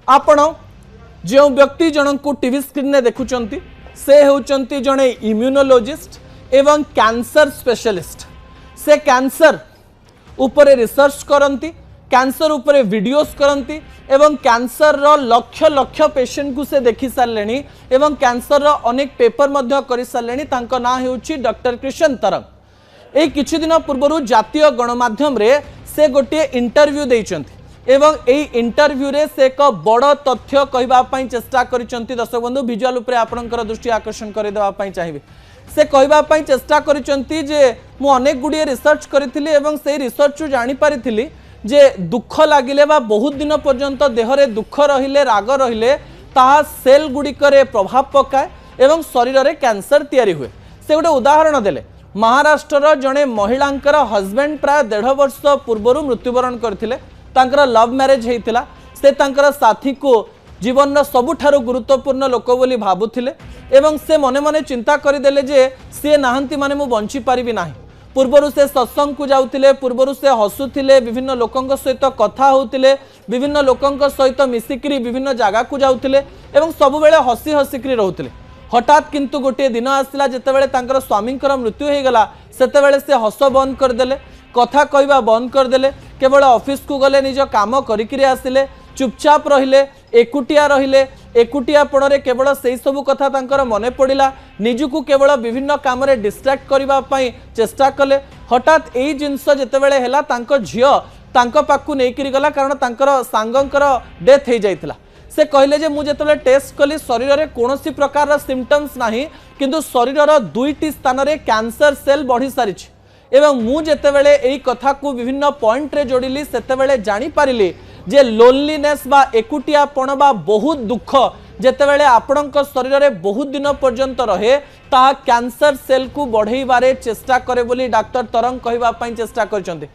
आपण जो व्यक्ति जन को टीवी स्क्रीन में देखुंट से होती जड़े इम्यूनोलॉजिस्ट एवं कैंसर स्पेशलिस्ट। से कैंसर उपरे रिसर्च करती, कैंसर उपरे वीडियोस करती एवं कैंसर रो लक्ष लक्ष पेशेंट को से देखि सारे एवं कैंसर रो अनेक पेपर मध्य कर सारे। तांको ना हेउछि डॉक्टर कृष्ण तरंग। ए किछि दिन पूर्व जातीय गणमाध्यम रे से गोटे इंटरव्यू देइचंती एवं एई इंटरव्यू रे से एक बड़ तथ्य कहबा पई चेष्टा करिसंती। दर्शक बंधु विजुअल उपरे आपनकर दृष्टि आकर्षण कर देबा पई चाहिबे। से कहबा पई चेष्टा करिसंती जे मु अनेक गुडी रिसर्च करिथिली एवं से रिसर्च रु जानि पारिथिली जे दुख लागिले बा बहुत दिन पर्यंत देहरे दुख रहिले राग रहिले ताहा सेल गुडिकरे प्रभाव पकाए एवं शरीर रे कैंसर तैयारी हुए। से गोटे उदाहरण देले। महाराष्ट्र जड़े महिलांकर हजबैंड प्राय 1.5 वर्ष पूर्व मृत्युवरण करथिले। तांकर लव मैरिज होता। से तांकर साथी को जीवन सबुठारु गुरुत्वपूर्ण लोक बोली भाबुथिले एवं से मने मने चिंता करदेले जे सी नाहंती माने मु बंची पारिबी नाही। पूर्वरु से सत्संग को जाउथिले, पूर्वरु से हसुथिले, विभिन्न लोकंक सहित कथा होउथिले, विभिन्न लोकंक सहित मिसिकरी विभिन्न जागा को जाउथिले एवं सब बेले हसी हसिकरी रहउथिले। हठात किंतु गोटे दिन आसला जेतेबेले तांकर स्वामींकर मृत्यु हो गला, सेतेबेले से हस बंद करदेले, कथा कहवा बंद करदेले, केवल ऑफिस को गले निज काम करिकिरे आसिले, चुपचाप रहिले, एकुटिया रहिले। एकुटियापण रे केवल से सब कथा तांकर मने पड़िला। निजुकु केवल विभिन्न काम रे डिस्ट्रैक्ट करबा पई चेष्टा कले। हठात एई जिंस जेतेबेले हैला तांको झियो तांको पाखु नेकिरि गला, कारण तांकर सांगंकर डेथ हो जाइतिला। से कहले जे मु जेतेबेले टेस्ट कली शरीर रे कोनोसी प्रकार सिम्पटम्स नाही, किंतु शरीर रो 2टी स्थान रे कैंसर सेल बढ़ी सारिछि एवं मु जेतेबेले एई कथा को विभिन्न पॉइंट रे जोड़िली सेतेबेले जानि पारिली जे लोनलीनेस बा एकुटियापण बा बहुत दुख जेतेबेले आपणक शरीर रे बहुत दिन पर्यंत रहे ताहा कैंसर सेल को बढ़ेइबारे चेष्टा करे बोली डॉक्टर तरंग कहबा पई चेष्टा करचंती।